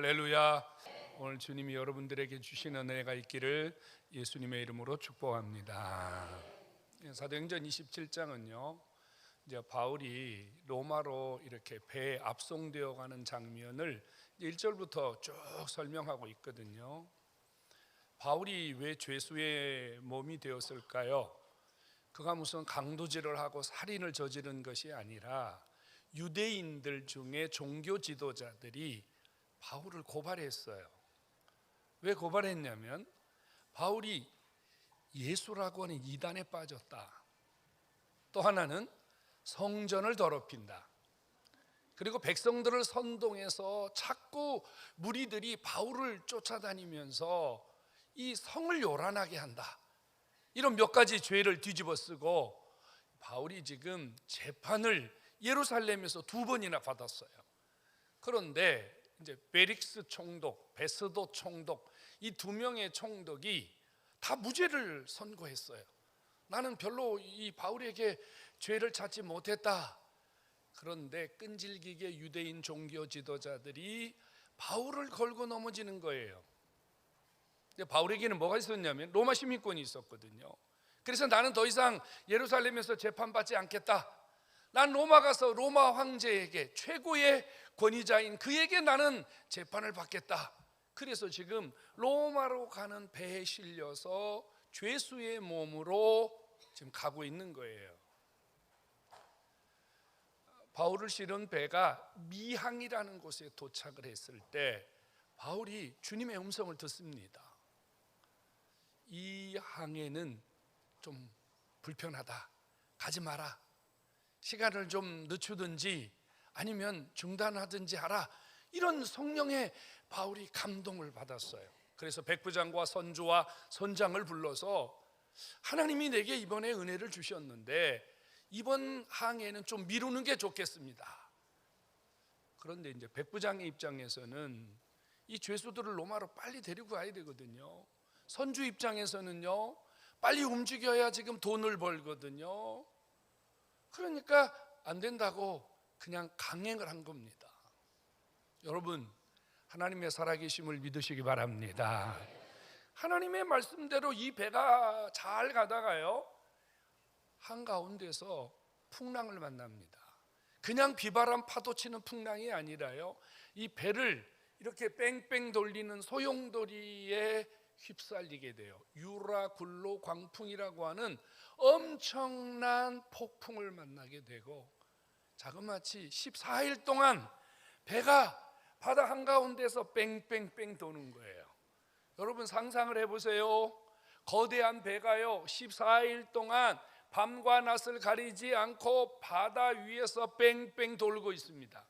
할렐루야. 오늘 주님이 여러분들에게 주신 은혜가 있기를 예수님의 이름으로 축복합니다. 사도행전 27장은요, 이제 바울이 로마로 이렇게 배에 압송되어 가는 장면을 1절부터 쭉 설명하고 있거든요. 바울이 왜 죄수의 몸이 되었을까요? 그가 무슨 강도질을 하고 살인을 저지른 것이 아니라 유대인들 중에 종교 지도자들이 바울을 고발했어요. 왜 고발했냐면 바울이 예수라고 하는 이단에 빠졌다. 또 하나는 성전을 더럽힌다. 그리고 백성들을 선동해서 자꾸 무리들이 바울을 쫓아다니면서 이 성을 요란하게 한다. 이런 몇 가지 죄를 뒤집어 쓰고 바울이 지금 재판을 예루살렘에서 2번이나 받았어요. 그런데 이제 벨릭스 총독, 베스도 총독, 이 2명의 총독이 다 무죄를 선고했어요. 나는 별로 이 바울에게 죄를 찾지 못했다. 그런데 끈질기게 유대인 종교 지도자들이 바울을 걸고 넘어지는 거예요. 바울에게는 뭐가 있었냐면 로마 시민권이 있었거든요. 그래서 나는 더 이상 예루살렘에서 재판받지 않겠다. 난 로마 가서 로마 황제에게, 최고의 권위자인 그에게 나는 재판을 받겠다. 그래서 지금 로마로 가는 배에 실려서 죄수의 몸으로 지금 가고 있는 거예요. 바울을 실은 배가 미항이라는 곳에 도착을 했을 때 바울이 주님의 음성을 듣습니다. 이 항해는 좀 불편하다. 가지 마라. 시간을 좀 늦추든지 아니면 중단하든지 하라. 이런 성령의 바울이 감동을 받았어요. 그래서 백부장과 선주와 선장을 불러서 하나님이 내게 이번에 은혜를 주셨는데 이번 항해는 좀 미루는 게 좋겠습니다. 그런데 이제 백부장의 입장에서는 이 죄수들을 로마로 빨리 데리고 가야 되거든요. 선주 입장에서는요, 빨리 움직여야 지금 돈을 벌거든요. 그러니까 안 된다고 그냥 강행을 한 겁니다. 여러분, 하나님의 살아계심을 믿으시기 바랍니다. 하나님의 말씀대로 이 배가 잘 가다가요, 한가운데서 풍랑을 만납니다. 그냥 비바람 파도 치는 풍랑이 아니라요, 이 배를 이렇게 뺑뺑 돌리는 소용돌이에 휩쓸리게 돼요. 유라굴로 광풍이라고 하는 엄청난 폭풍을 만나게 되고, 자그마치 14일 동안 배가 바다 한가운데서 뺑뺑뺑 도는 거예요. 여러분 상상을 해보세요. 거대한 배가요 14일 동안 밤과 낮을 가리지 않고 바다 위에서 뺑뺑 돌고 있습니다.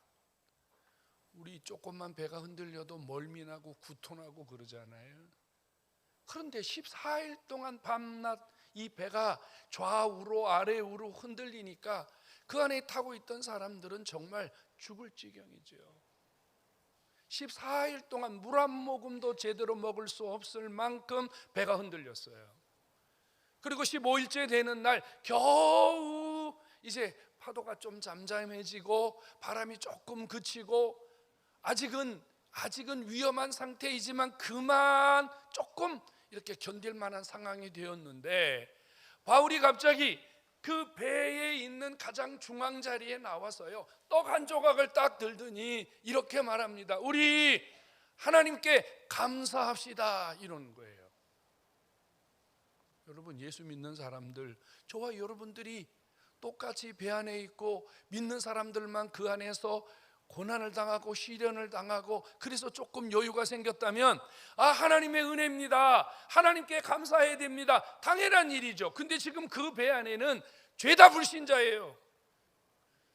우리 조금만 배가 흔들려도 멀미나고 구토나고 그러잖아요. 그런데 14일 동안 밤낮 이 배가 좌우로 아래우로 흔들리니까 그 안에 타고 있던 사람들은 정말 죽을 지경이죠. 14일 동안 물 한 모금도 제대로 먹을 수 없을 만큼 배가 흔들렸어요. 그리고 15일째 되는 날 겨우 이제 파도가 좀 잠잠해지고 바람이 조금 그치고 아직은 위험한 상태이지만 그만 조금 이렇게 견딜 만한 상황이 되었는데 바울이 갑자기 그 배에 있는 가장 중앙 자리에 나와서요, 떡 한 조각을 딱 들더니 이렇게 말합니다. 우리 하나님께 감사합시다. 이러는 거예요. 여러분, 예수 믿는 사람들, 저와 여러분들이 똑같이 배 안에 있고 믿는 사람들만 그 안에서 고난을 당하고 시련을 당하고 그래서 조금 여유가 생겼다면 하나님의 은혜입니다. 하나님께 감사해야 됩니다. 당연한 일이죠. 근데 지금 그 배 안에는 죄다 불신자예요.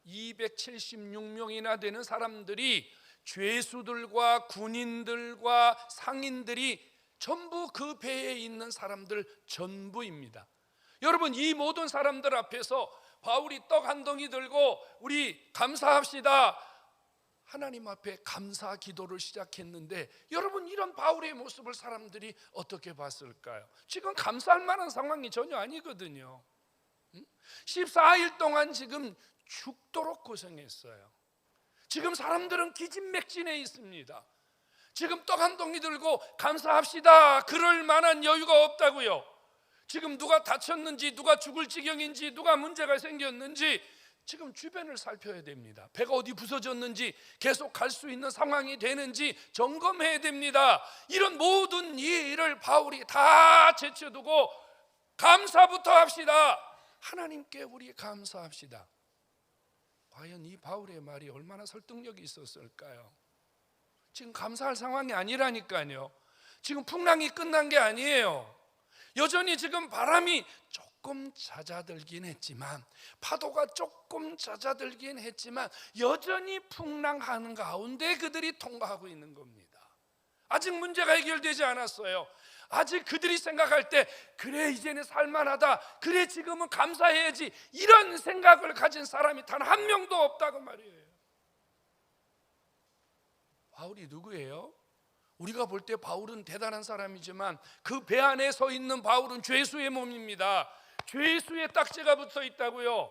276명이나 되는 사람들이 죄수들과 군인들과 상인들이 전부 그 배에 있는 사람들 전부입니다. 여러분, 이 모든 사람들 앞에서 바울이 떡 한 덩이 들고 우리 감사합시다, 하나님 앞에 감사 기도를 시작했는데 여러분, 이런 바울의 모습을 사람들이 어떻게 봤을까요? 지금 감사할 만한 상황이 전혀 아니거든요. 14일 동안 지금 죽도록 고생했어요. 지금 사람들은 기진맥진해 있습니다. 지금 떡 한 덩이 들고 감사합시다 그럴 만한 여유가 없다고요. 지금 누가 다쳤는지, 누가 죽을 지경인지, 누가 문제가 생겼는지 지금 주변을 살펴야 됩니다. 배가 어디 부서졌는지, 계속 갈 수 있는 상황이 되는지 점검해야 됩니다. 이런 모든 일을 바울이 다 제쳐두고 감사부터 합시다. 하나님께 우리 감사합시다. 과연 이 바울의 말이 얼마나 설득력이 있었을까요? 지금 감사할 상황이 아니라니까요. 지금 풍랑이 끝난 게 아니에요. 여전히 지금 바람이 조금 잦아들긴 했지만, 파도가 조금 잦아들긴 했지만 여전히 풍랑하는 가운데 그들이 통과하고 있는 겁니다. 아직 문제가 해결되지 않았어요. 아직 그들이 생각할 때 그래 이제는 살만하다, 그래 지금은 감사해야지, 이런 생각을 가진 사람이 단 한 명도 없다고 말이에요. 바울이 누구예요? 우리가 볼 때 바울은 대단한 사람이지만 그 배 안에 서 있는 바울은 죄수의 몸입니다. 죄수의 딱지가 붙어 있다고요.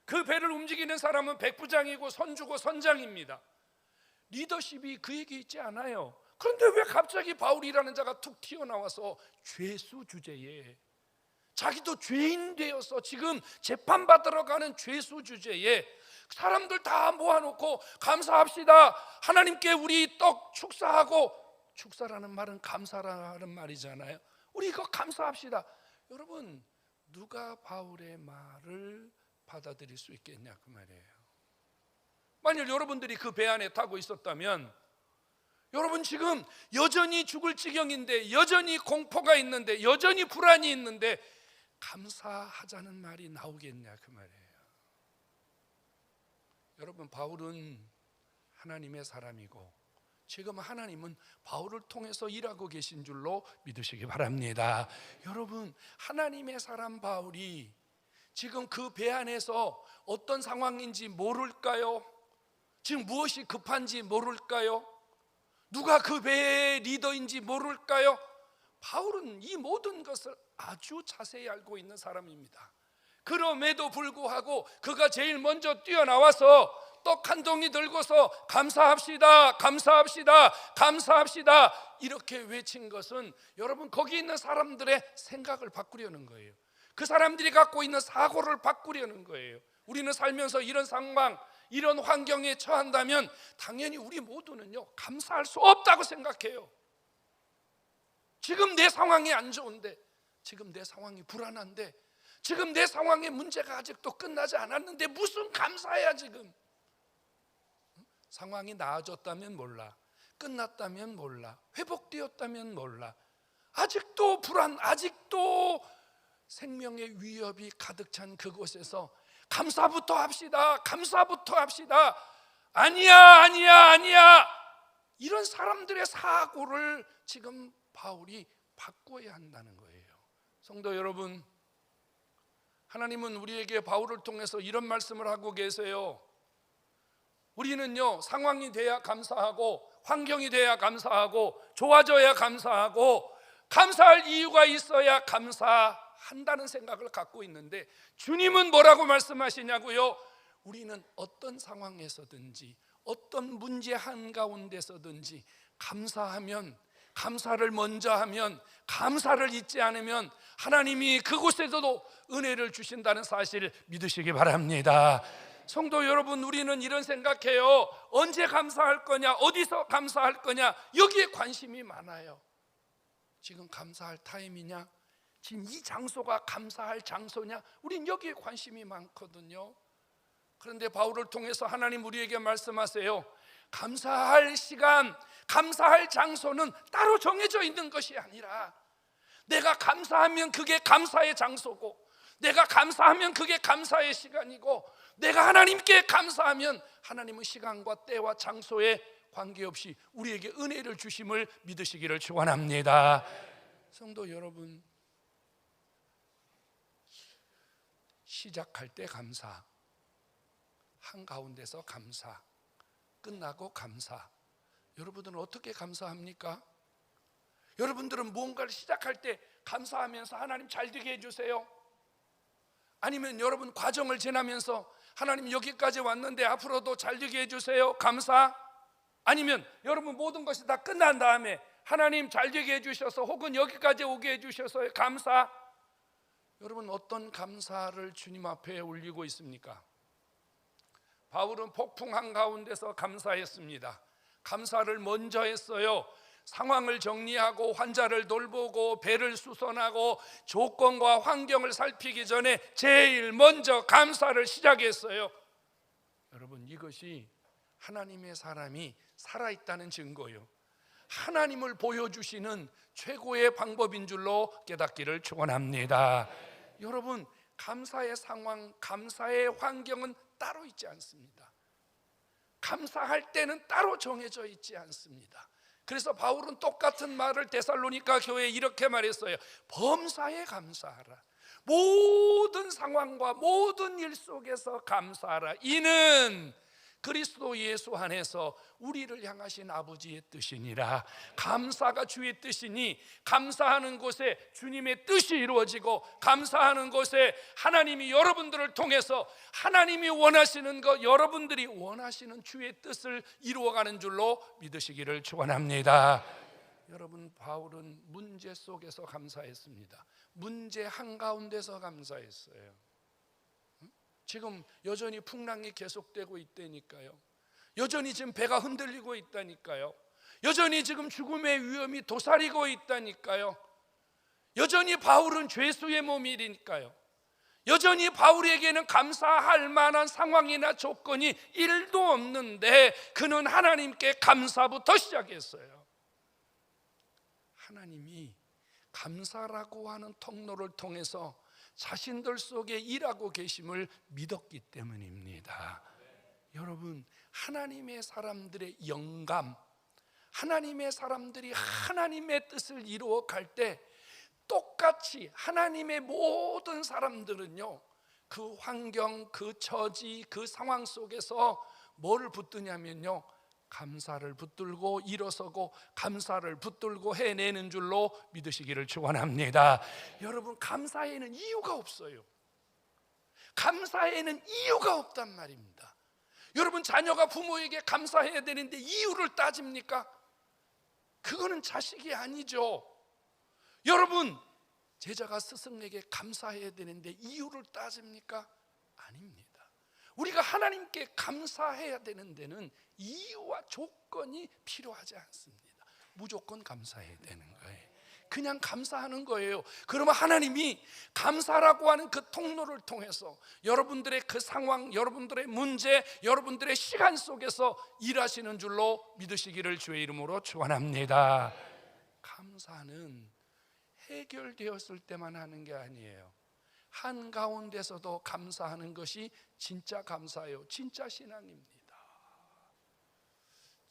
그 배를 움직이는 사람은 백부장이고 선주고 선장입니다. 리더십이 그에게 있지 않아요. 그런데 왜 갑자기 바울이라는 자가 툭 튀어나와서 죄수 주제에, 자기도 죄인 되어서 지금 재판받으러 가는 죄수 주제에 사람들 다 모아놓고 감사합시다, 하나님께 우리 떡 축사하고, 축사라는 말은 감사라는 말이잖아요. 우리 이거 감사합시다. 여러분, 누가 바울의 말을 받아들일 수 있겠냐 그 말이에요. 만일 여러분들이 그 배 안에 타고 있었다면, 여러분 지금 여전히 죽을 지경인데, 여전히 공포가 있는데, 여전히 불안이 있는데 감사하자는 말이 나오겠냐 그 말이에요. 여러분, 바울은 하나님의 사람이고 지금 하나님은 바울을 통해서 일하고 계신 줄로 믿으시기 바랍니다. 여러분, 하나님의 사람 바울이 지금 그 배 안에서 어떤 상황인지 모를까요? 지금 무엇이 급한지 모를까요? 누가 그 배의 리더인지 모를까요? 바울은 이 모든 것을 아주 자세히 알고 있는 사람입니다. 그럼에도 불구하고 그가 제일 먼저 뛰어나와서 떡 한 덩이 들고서 감사합시다, 감사합시다, 감사합시다 이렇게 외친 것은, 여러분, 거기 있는 사람들의 생각을 바꾸려는 거예요. 그 사람들이 갖고 있는 사고를 바꾸려는 거예요. 우리는 살면서 이런 상황, 이런 환경에 처한다면 당연히 우리 모두는요 감사할 수 없다고 생각해요. 지금 내 상황이 안 좋은데, 지금 내 상황이 불안한데, 지금 내 상황의 문제가 아직도 끝나지 않았는데 무슨 감사해야. 지금 상황이 나아졌다면 몰라, 끝났다면 몰라, 회복되었다면 몰라, 아직도 불안, 아직도 생명의 위협이 가득 찬 그곳에서 감사부터 합시다, 감사부터 합시다, 아니야 아니야 아니야, 이런 사람들의 사고를 지금 바울이 바꿔야 한다는 거예요. 성도 여러분, 하나님은 우리에게 바울을 통해서 이런 말씀을 하고 계세요. 우리는요 상황이 돼야 감사하고, 환경이 돼야 감사하고, 좋아져야 감사하고, 감사할 이유가 있어야 감사한다는 생각을 갖고 있는데, 주님은 뭐라고 말씀하시냐고요? 우리는 어떤 상황에서든지, 어떤 문제 한가운데서든지 감사하면, 감사를 먼저 하면, 감사를 잊지 않으면 하나님이 그곳에서도 은혜를 주신다는 사실을 믿으시기 바랍니다. 성도 여러분, 우리는 이런 생각해요. 언제 감사할 거냐, 어디서 감사할 거냐, 여기에 관심이 많아요. 지금 감사할 타임이냐, 지금 이 장소가 감사할 장소냐, 우린 여기에 관심이 많거든요. 그런데 바울을 통해서 하나님 우리에게 말씀하세요. 감사할 시간, 감사할 장소는 따로 정해져 있는 것이 아니라, 내가 감사하면 그게 감사의 장소고, 내가 감사하면 그게 감사의 시간이고, 내가 하나님께 감사하면 하나님은 시간과 때와 장소에 관계없이 우리에게 은혜를 주심을 믿으시기를 축원합니다. 성도 여러분, 시작할 때 감사, 한가운데서 감사, 끝나고 감사. 여러분들은 어떻게 감사합니까? 여러분들은 무언가를 시작할 때 감사하면서 하나님 잘 되게 해주세요? 아니면 여러분 과정을 지나면서 하나님 여기까지 왔는데 앞으로도 잘 되게 해주세요, 감사? 아니면 여러분 모든 것이 다 끝난 다음에 하나님 잘 되게 해주셔서 혹은 여기까지 오게 해주셔서 감사, 여러분 어떤 감사를 주님 앞에 올리고 있습니까? 바울은 폭풍 한가운데서 감사했습니다. 감사를 먼저 했어요. 상황을 정리하고 환자를 돌보고 배를 수선하고 조건과 환경을 살피기 전에 제일 먼저 감사를 시작했어요. 여러분 이것이 하나님의 사람이 살아있다는 증거예요. 하나님을 보여주시는 최고의 방법인 줄로 깨닫기를 축원합니다. 여러분 감사의 상황, 감사의 환경은 따로 있지 않습니다. 감사할 때는 따로 정해져 있지 않습니다. 그래서 바울은 똑같은 말을 데살로니가 교회에 이렇게 말했어요. 범사에 감사하라. 모든 상황과 모든 일 속에서 감사하라. 이는 그리스도 예수 안에서 우리를 향하신 아버지의 뜻이니라. 감사가 주의 뜻이니 감사하는 곳에 주님의 뜻이 이루어지고, 감사하는 곳에 하나님이 여러분들을 통해서 하나님이 원하시는 것, 여러분들이 원하시는 주의 뜻을 이루어가는 줄로 믿으시기를 축원합니다. 여러분 바울은 문제 속에서 감사했습니다. 문제 한가운데서 감사했어요. 지금 여전히 풍랑이 계속되고 있다니까요. 여전히 지금 배가 흔들리고 있다니까요. 여전히 지금 죽음의 위험이 도사리고 있다니까요. 여전히 바울은 죄수의 몸이니까요. 여전히 바울에게는 감사할 만한 상황이나 조건이 1도 없는데 그는 하나님께 감사부터 시작했어요. 하나님이 감사라고 하는 통로를 통해서 자신들 속에 일하고 계심을 믿었기 때문입니다. 여러분 하나님의 사람들의 영감, 하나님의 사람들이 하나님의 뜻을 이루어 갈 때 똑같이 하나님의 모든 사람들은요, 그 환경, 그 처지, 그 상황 속에서 뭐를 붙드냐면요, 감사를 붙들고 일어서고 감사를 붙들고 해내는 줄로 믿으시기를 축원합니다. 여러분 감사에는 이유가 없어요. 감사에는 이유가 없단 말입니다. 여러분 자녀가 부모에게 감사해야 되는데 이유를 따집니까? 그거는 자식이 아니죠. 여러분 제자가 스승에게 감사해야 되는데 이유를 따집니까? 아닙니다. 우리가 하나님께 감사해야 되는 데는 이유와 조건이 필요하지 않습니다. 무조건 감사해야 되는 거예요. 그냥 감사하는 거예요. 그러면 하나님이 감사라고 하는 그 통로를 통해서 여러분들의 그 상황, 여러분들의 문제, 여러분들의 시간 속에서 일하시는 줄로 믿으시기를 주의 이름으로 축원합니다. 감사는 해결되었을 때만 하는 게 아니에요. 한가운데서도 감사하는 것이 진짜 감사예요. 진짜 신앙입니다.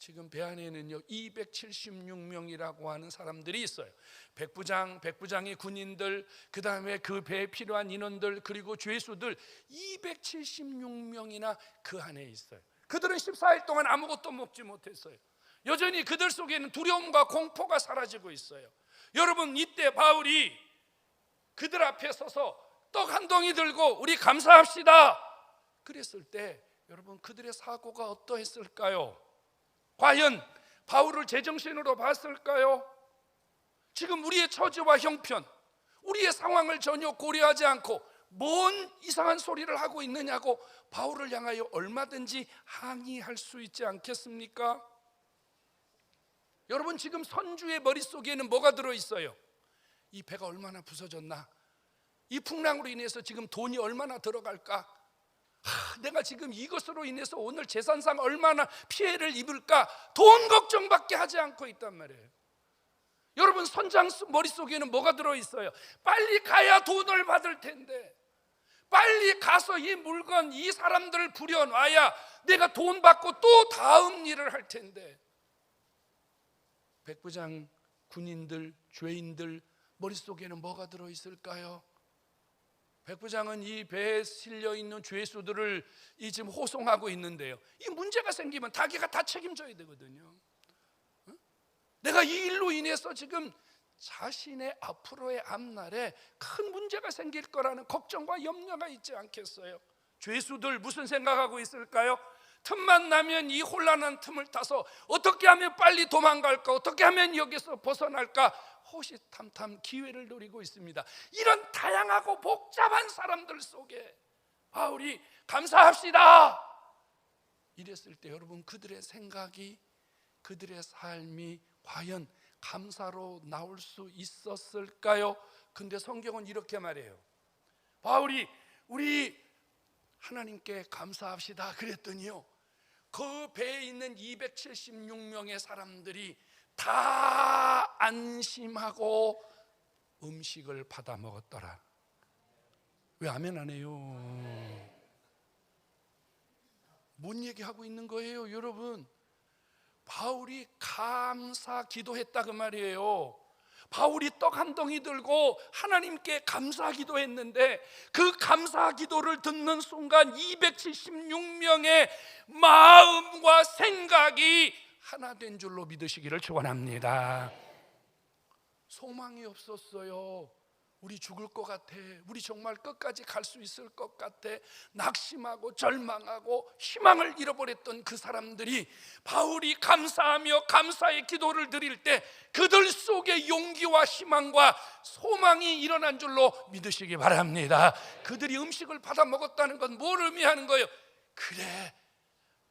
지금 배 안에는요 276명이라고 하는 사람들이 있어요. 백부장의 군인들, 그 다음에 그 배에 필요한 인원들, 그리고 죄수들 276명이나 그 안에 있어요. 그들은 14일 동안 아무것도 먹지 못했어요. 여전히 그들 속에는 두려움과 공포가 사라지고 있어요. 여러분 이때 바울이 그들 앞에 서서 떡 한 덩이 들고 우리 감사합시다 그랬을 때 여러분 그들의 사고가 어떠했을까요? 과연 바울을 제정신으로 봤을까요? 지금 우리의 처지와 형편, 우리의 상황을 전혀 고려하지 않고 뭔 이상한 소리를 하고 있느냐고 바울을 향하여 얼마든지 항의할 수 있지 않겠습니까? 여러분 지금 선주의 머릿속에는 뭐가 들어있어요? 이 배가 얼마나 부서졌나? 이 풍랑으로 인해서 지금 돈이 얼마나 들어갈까? 내가 지금 이것으로 인해서 오늘 재산상 얼마나 피해를 입을까? 돈 걱정밖에 하지 않고 있단 말이에요. 여러분 선장 머릿속에는 뭐가 들어있어요? 빨리 가야 돈을 받을 텐데, 빨리 가서 이 물건, 이 사람들을 부려놔야 내가 돈 받고 또 다음 일을 할 텐데, 백부장, 군인들, 죄인들 머릿속에는 뭐가 들어있을까요? 백부장은 이 배에 실려 있는 죄수들을 지금 호송하고 있는데요, 이 문제가 생기면 자기가 다 책임져야 되거든요. 내가 이 일로 인해서 지금 자신의 앞으로의 앞날에 큰 문제가 생길 거라는 걱정과 염려가 있지 않겠어요? 죄수들 무슨 생각하고 있을까요? 틈만 나면 이 혼란한 틈을 타서 어떻게 하면 빨리 도망갈까, 어떻게 하면 여기서 벗어날까 호시탐탐 기회를 노리고 있습니다. 이런 다양하고 복잡한 사람들 속에 바울이 감사합시다 이랬을 때 여러분, 그들의 생각이, 그들의 삶이 과연 감사로 나올 수 있었을까요? 근데 성경은 이렇게 말해요. 바울이 우리 하나님께 감사합시다 그랬더니요, 그 배에 있는 276명의 사람들이 다 안심하고 음식을 받아 먹었더라. 왜 아멘 안 해요? 뭔 얘기하고 있는 거예요 여러분? 바울이 감사 기도했다 그 말이에요. 바울이 떡 한 덩이 들고 하나님께 감사 기도했는데 그 감사 기도를 듣는 순간 276명의 마음과 생각이 하나 된 줄로 믿으시기를 축원합니다. 소망이 없었어요. 우리 죽을 것 같아, 우리 정말 끝까지 갈 수 있을 것 같아, 낙심하고 절망하고 희망을 잃어버렸던 그 사람들이 바울이 감사하며 감사의 기도를 드릴 때 그들 속에 용기와 희망과 소망이 일어난 줄로 믿으시기 바랍니다. 그들이 음식을 받아 먹었다는 건 뭘 의미하는 거예요? 그래,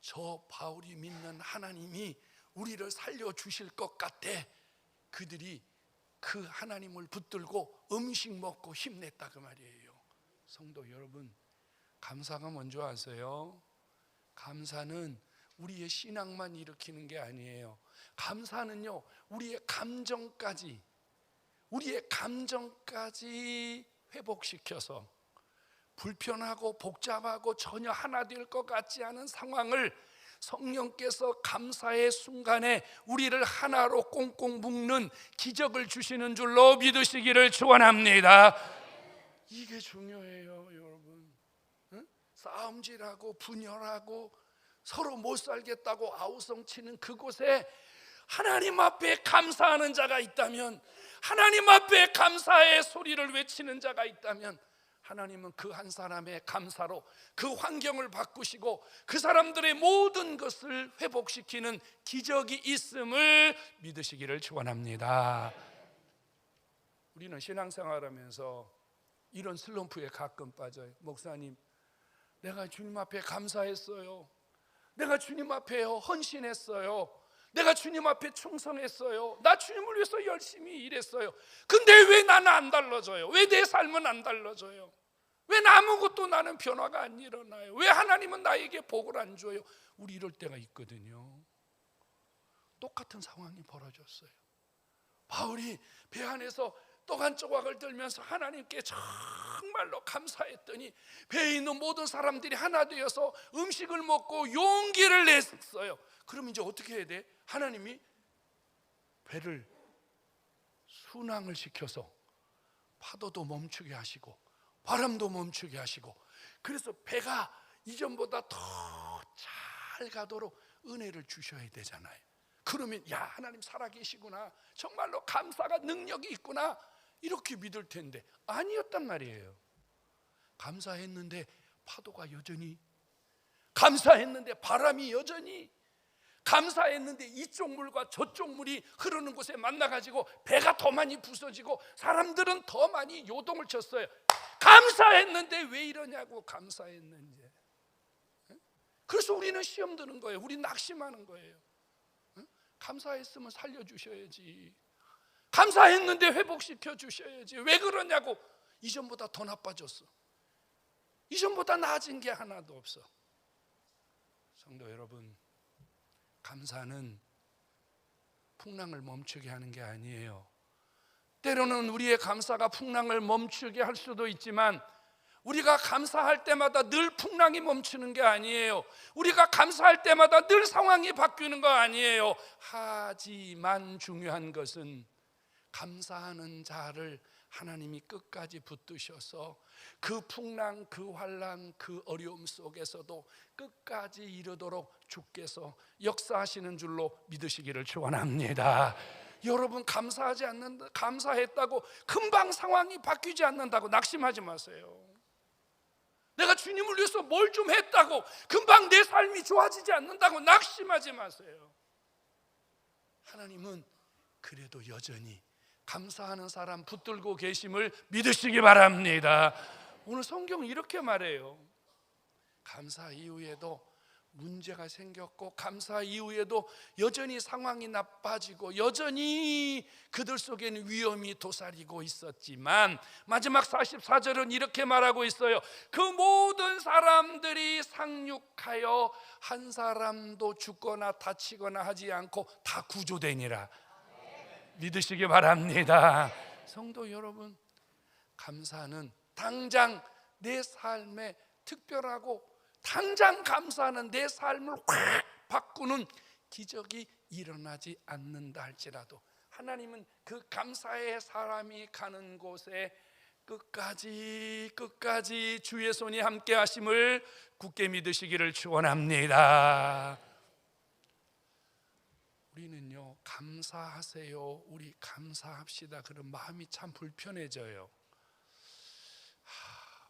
저 바울이 믿는 하나님이 우리를 살려주실 것 같아. 그들이 그 하나님을 붙들고 음식 먹고 힘냈다 그 말이에요. 성도 여러분, 감사가 뭔지 아세요? 감사는 우리의 신앙만 일으키는 게 아니에요. 감사는요, 우리의 감정까지 회복시켜서 불편하고 복잡하고 전혀 하나 될 것 같지 않은 상황을 성령께서 감사의 순간에 우리를 하나로 꽁꽁 묶는 기적을 주시는 줄로 믿으시기를 축원합니다. 이게 중요해요 여러분. 싸움질하고 분열하고 서로 못 살겠다고 아우성치는 그곳에 하나님 앞에 감사하는 자가 있다면, 하나님 앞에 감사의 소리를 외치는 자가 있다면, 하나님은 그 한 사람의 감사로 그 환경을 바꾸시고 그 사람들의 모든 것을 회복시키는 기적이 있음을 믿으시기를 축원합니다. 우리는 신앙생활하면서 이런 슬럼프에 가끔 빠져요. 목사님, 내가 주님 앞에 감사했어요. 내가 주님 앞에 헌신했어요. 내가 주님 앞에 충성했어요. 나 주님을 위해서 열심히 일했어요. 근데 왜 나는 안 달라져요? 왜 내 삶은 안 달라져요? 왜 아무것도 나는 변화가 안 일어나요? 왜 하나님은 나에게 복을 안 줘요? 우리 이럴 때가 있거든요. 똑같은 상황이 벌어졌어요. 바울이 배 안에서 떡 한 조각을 들면서 하나님께 정말로 감사했더니 배에 있는 모든 사람들이 하나 되어서 음식을 먹고 용기를 냈어요. 그럼 이제 어떻게 해야 돼? 하나님이 배를 순항을 시켜서 파도도 멈추게 하시고 바람도 멈추게 하시고, 그래서 배가 이전보다 더 잘 가도록 은혜를 주셔야 되잖아요. 그러면 야, 하나님 살아계시구나, 정말로 감사가 능력이 있구나, 이렇게 믿을 텐데 아니었단 말이에요. 감사했는데 파도가 여전히, 감사했는데 바람이 여전히, 감사했는데 이쪽 물과 저쪽 물이 흐르는 곳에 만나가지고 배가 더 많이 부서지고 사람들은 더 많이 요동을 쳤어요. 감사했는데 왜 이러냐고. 감사했는데. 그래서 우리는 시험 드는 거예요. 우리 낙심하는 거예요. 감사했으면 살려주셔야지. 감사했는데 회복시켜 주셔야지. 왜 그러냐고. 이전보다 더 나빠졌어. 이전보다 나아진 게 하나도 없어. 성도 여러분, 감사는 풍랑을 멈추게 하는 게 아니에요. 때로는 우리의 감사가 풍랑을 멈추게 할 수도 있지만 우리가 감사할 때마다 늘 풍랑이 멈추는 게 아니에요. 우리가 감사할 때마다 늘 상황이 바뀌는 거 아니에요. 하지만 중요한 것은 감사하는 자를 하나님이 끝까지 붙드셔서 그 풍랑, 그 환난, 그 어려움 속에서도 끝까지 이르도록 주께서 역사하시는 줄로 믿으시기를 축원합니다. 여러분, 감사하지 않는다, 감사했다고 금방 상황이 바뀌지 않는다고 낙심하지 마세요. 내가 주님을 위해서 뭘 좀 했다고 금방 내 삶이 좋아지지 않는다고 낙심하지 마세요. 하나님은 그래도 여전히 감사하는 사람 붙들고 계심을 믿으시기 바랍니다. 오늘 성경은 이렇게 말해요. 감사 이후에도 문제가 생겼고, 감사 이후에도 여전히 상황이 나빠지고, 여전히 그들 속에는 위험이 도사리고 있었지만 마지막 44절은 이렇게 말하고 있어요. 그 모든 사람들이 상륙하여 한 사람도 죽거나 다치거나 하지 않고 다 구조되니라. 믿으시기 바랍니다. 성도 여러분, 감사는 당장 내 삶에 특별하고 당장 감사하는 내 삶을 확 바꾸는 기적이 일어나지 않는다 할지라도 하나님은 그 감사의 사람이 가는 곳에 끝까지 주의 손이 함께 하심을 굳게 믿으시기를 축원합니다. 우리는요, 감사하세요, 우리 감사합시다, 그런 마음이 참 불편해져요.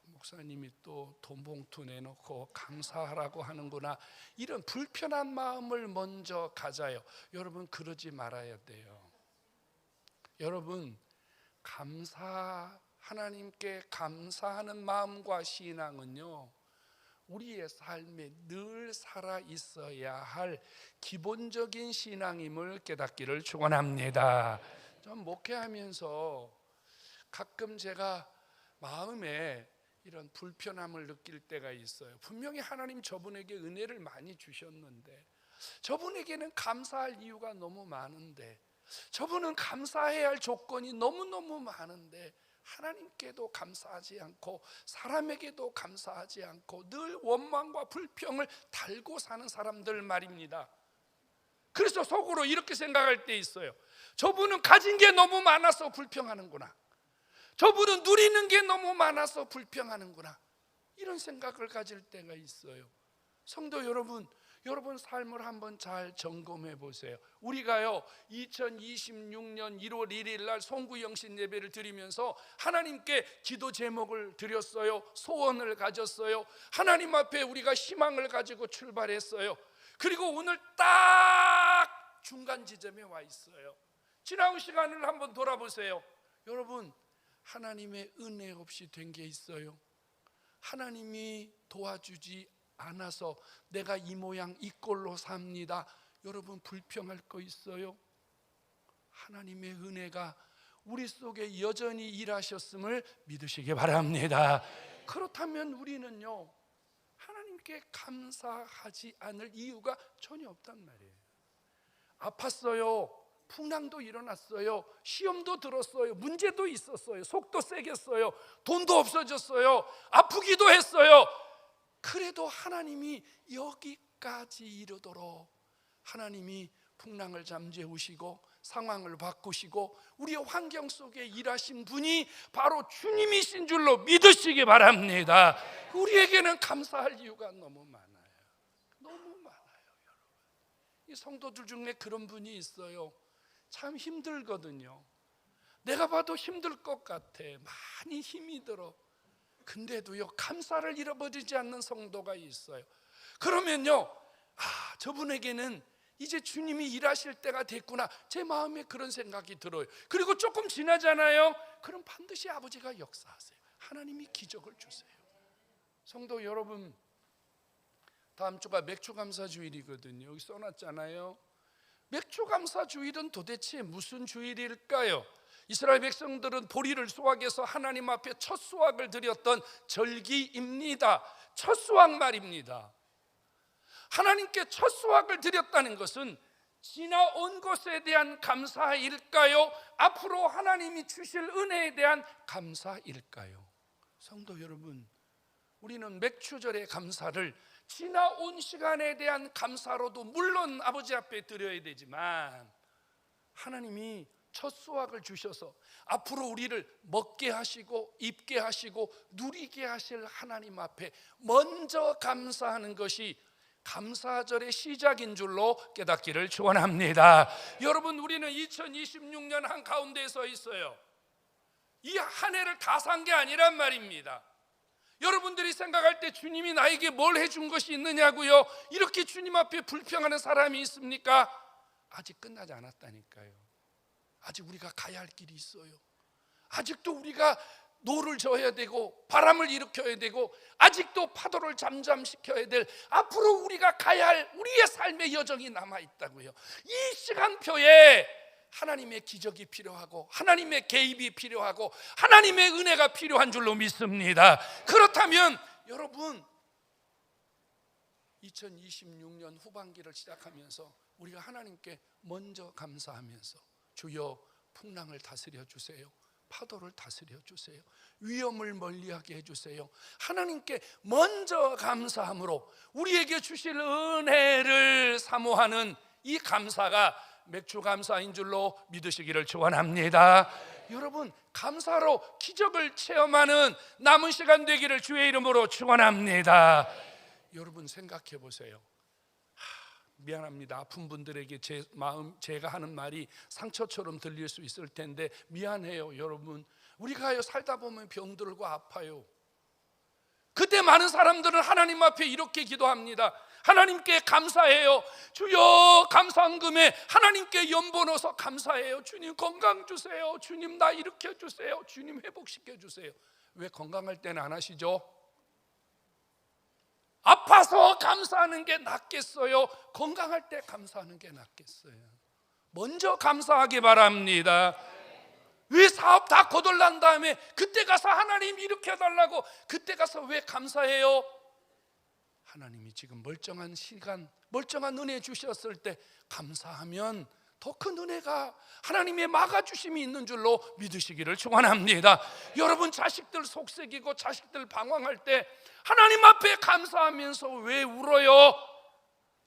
목사님이 또 돈 봉투 내놓고 감사하라고 하는구나, 이런 불편한 마음을 먼저 가져요. 여러분, 그러지 말아야 돼요. 여러분, 하나님께 감사하는 마음과 신앙은요, 우리의 삶에 늘 살아 있어야 할 기본적인 신앙임을 깨닫기를 축원합니다. 좀 목회하면서 가끔 제가 마음에 이런 불편함을 느낄 때가 있어요. 분명히 하나님 저분에게 은혜를 많이 주셨는데, 저분에게는 감사할 이유가 너무 많은데, 저분은 감사해야 할 조건이 너무너무 많은데 하나님께도 감사하지 않고 사람에게도 감사하지 않고 늘 원망과 불평을 달고 사는 사람들 말입니다. 그래서 속으로 이렇게 생각할 때 있어요. 저분은 가진 게 너무 많아서 불평하는구나, 저분은 누리는 게 너무 많아서 불평하는구나, 이런 생각을 가질 때가 있어요. 성도 여러분, 여러분 삶을 한번 잘 점검해 보세요. 우리가요 2026년 1월 1일 날 송구영신 예배를 드리면서 하나님께 기도 제목을 드렸어요. 소원을 가졌어요. 하나님 앞에 우리가 희망을 가지고 출발했어요. 그리고 오늘 딱 중간 지점에 와 있어요. 지나온 시간을 한번 돌아보세요. 여러분, 하나님의 은혜 없이 된 게 있어요? 하나님이 도와주지 않아서 내가 이 모양 이 꼴로 삽니다, 여러분 불평할 거 있어요? 하나님의 은혜가 우리 속에 여전히 일하셨음을 믿으시기 바랍니다. 그렇다면 우리는요, 하나님께 감사하지 않을 이유가 전혀 없단 말이에요. 아팠어요, 풍랑도 일어났어요, 시험도 들었어요, 문제도 있었어요, 속도 세겠어요, 돈도 없어졌어요, 아프기도 했어요. 그래도 하나님이 여기까지 이르도록 하나님이 풍랑을 잠재우시고 상황을 바꾸시고 우리의 환경 속에 일하신 분이 바로 주님이신 줄로 믿으시기 바랍니다. 우리에게는 감사할 이유가 너무 많아요. 너무 많아요, 여러분. 이 성도들 중에 그런 분이 있어요. 참 힘들거든요. 내가 봐도 힘들 것 같아. 많이 힘이 들어. 근데도요, 감사를 잃어버리지 않는 성도가 있어요. 그러면요, 저분에게는 이제 주님이 일하실 때가 됐구나, 제 마음에 그런 생각이 들어요. 그리고 조금 지나잖아요. 그럼 반드시 아버지가 역사하세요. 하나님이 기적을 주세요. 성도 여러분, 다음 주가 맥주감사주일이거든요. 여기 써놨잖아요. 맥주감사주일은 도대체 무슨 주일일까요? 이스라엘 백성들은 보리를 수확해서 하나님 앞에 첫 수확을 드렸던 절기입니다. 첫 수확 말입니다. 하나님께 첫 수확을 드렸다는 것은 지나온 것에 대한 감사일까요? 앞으로 하나님이 주실 은혜에 대한 감사일까요? 성도 여러분, 우리는 맥주절의 감사를 지나온 시간에 대한 감사로도 물론 아버지 앞에 드려야 되지만, 하나님이 첫 수확을 주셔서 앞으로 우리를 먹게 하시고 입게 하시고 누리게 하실 하나님 앞에 먼저 감사하는 것이 감사절의 시작인 줄로 깨닫기를 축원합니다. 여러분, 우리는 2026년 한가운데 서 있어요. 이 한 해를 다 산 게 아니란 말입니다. 여러분들이 생각할 때 주님이 나에게 뭘 해준 것이 있느냐고요? 이렇게 주님 앞에 불평하는 사람이 있습니까? 아직 끝나지 않았다니까요. 아직 우리가 가야 할 길이 있어요. 아직도 우리가 노를 저어야 되고 바람을 일으켜야 되고 아직도 파도를 잠잠시켜야 될 앞으로 우리가 가야 할 우리의 삶의 여정이 남아있다고요. 이 시간표에 하나님의 기적이 필요하고 하나님의 개입이 필요하고 하나님의 은혜가 필요한 줄로 믿습니다. 그렇다면 여러분 2026년 후반기를 시작하면서 우리가 하나님께 먼저 감사하면서 주여 풍랑을 다스려 주세요, 파도를 다스려 주세요, 위험을 멀리하게 해주세요. 하나님께 먼저 감사함으로 우리에게 주실 은혜를 사모하는 이 감사가 맥주 감사인 줄로 믿으시기를 축원합니다. 여러분 감사로 기적을 체험하는 남은 시간 되기를 주의 이름으로 축원합니다. 여러분 생각해 보세요. 미안합니다. 아픈 분들에게 제가 하는 말이 상처처럼 들릴 수 있을 텐데 미안해요. 여러분 우리가 살다 보면 병들고 아파요. 그때 많은 사람들은 하나님 앞에 이렇게 기도합니다. 하나님께 감사해요. 주여 감사한금에 하나님께 연보 넣어서 감사해요. 주님 건강 주세요. 주님 나 일으켜 주세요. 주님 회복시켜 주세요. 왜 건강할 때는 안 하시죠? 아파서 감사하는 게 낫겠어요? 건강할 때 감사하는 게 낫겠어요? 먼저 감사하기 바랍니다. 왜 사업 다 거덜난 다음에 그때 가서 하나님 일으켜달라고 그때 가서 왜 감사해요? 하나님이 지금 멀쩡한 시간, 멀쩡한 은혜 주셨을 때 감사하면 더 큰 은혜가 하나님의 막아주심이 있는 줄로 믿으시기를 축원합니다. 여러분 자식들 속색이고 자식들 방황할 때 하나님 앞에 감사하면서 왜 울어요?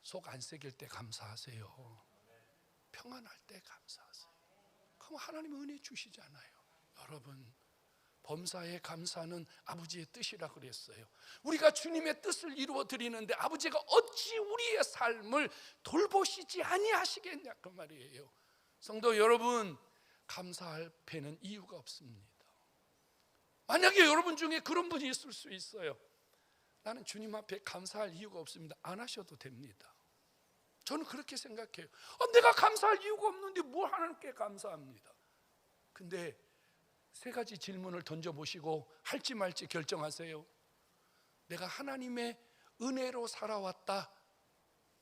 속 안 새길 때 감사하세요. 평안할 때 감사하세요. 그럼 하나님 은혜 주시잖아요. 여러분 범사에 감사는 아버지의 뜻이라 그랬어요. 우리가 주님의 뜻을 이루어 드리는데 아버지가 어찌 우리의 삶을 돌보시지 아니하시겠냐 그 말이에요. 성도 여러분 감사할 배는 이유가 없습니다. 만약에 여러분 중에 그런 분이 있을 수 있어요. 나는 주님 앞에 감사할 이유가 없습니다. 안 하셔도 됩니다. 저는 그렇게 생각해요. 내가 감사할 이유가 없는데 뭘 하나님께 감사합니다. 근데 세 가지 질문을 던져보시고 할지 말지 결정하세요. 내가 하나님의 은혜로 살아왔다,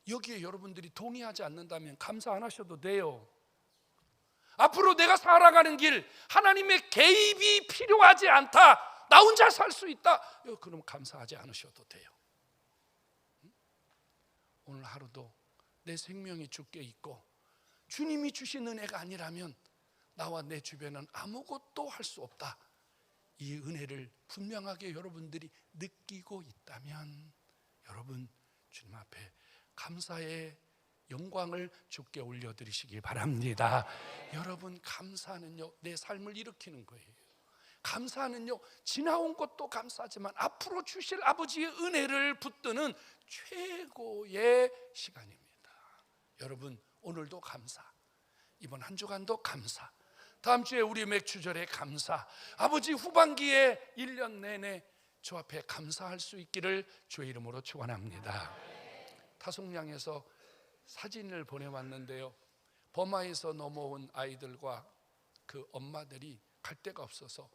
여기에 여러분들이 동의하지 않는다면 감사 안 하셔도 돼요. 앞으로 내가 살아가는 길 하나님의 개입이 필요하지 않다, 나 혼자 살 수 있다, 그럼 감사하지 않으셔도 돼요. 오늘 하루도 내 생명이 주께 있고 주님이 주신 은혜가 아니라면 나와 내 주변은 아무것도 할 수 없다, 이 은혜를 분명하게 여러분들이 느끼고 있다면 여러분 주님 앞에 감사의 영광을 주께 올려드리시기 바랍니다. 여러분 감사는요 내 삶을 일으키는 거예요. 감사는요 지나온 것도 감사하지만 앞으로 주실 아버지의 은혜를 붙드는 최고의 시간입니다. 여러분 오늘도 감사, 이번 한 주간도 감사, 다음 주에 우리 맥주절에 감사, 아버지 후반기에 1년 내내 주 앞에 감사할 수 있기를 주의 이름으로 축원합니다. 타송량에서 사진을 보내왔는데요, 버마에서 넘어온 아이들과 그 엄마들이 갈 데가 없어서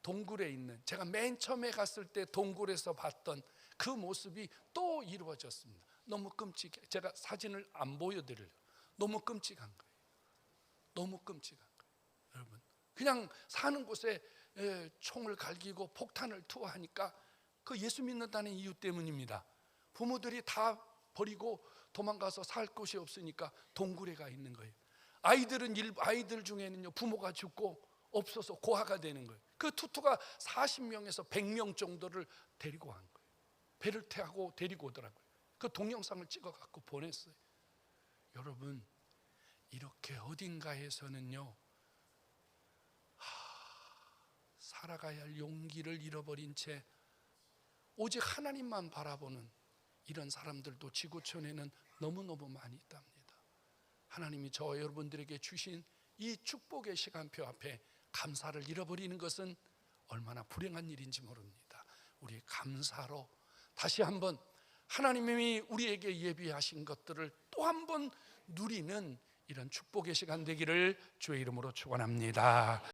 동굴에 있는, 제가 맨 처음에 갔을 때 동굴에서 봤던 그 모습이 또 이루어졌습니다. 너무 끔찍해. 제가 사진을 안 보여드려요. 너무 끔찍한 거예요. 너무 끔찍한 거예요. 여러분 그냥 사는 곳에 총을 갈기고 폭탄을 투하하니까 그 예수 믿는다는 이유 때문입니다. 부모들이 다 버리고 도망가서 살 곳이 없으니까 동굴에 가 있는 거예요. 아이들 중에는요 부모가 죽고 없어서 고아가 되는 거예요. 그 투투가 40명에서 100명 정도를 데리고 간 거예요. 배를 타고 데리고 오더라고요. 그 동영상을 찍어 갖고 보냈어요. 여러분 이렇게 어딘가에서는요 살아가야 할 용기를 잃어버린 채 오직 하나님만 바라보는 이런 사람들도 지구촌에는 너무너무 많이 있답니다. 하나님이 저와 여러분들에게 주신 이 축복의 시간표 앞에 감사를 잃어버리는 것은 얼마나 불행한 일인지 모릅니다. 우리 감사로 다시 한번 하나님이 우리에게 예비하신 것들을 또 한번 누리는 이런 축복의 시간 되기를 주의 이름으로 축원합니다.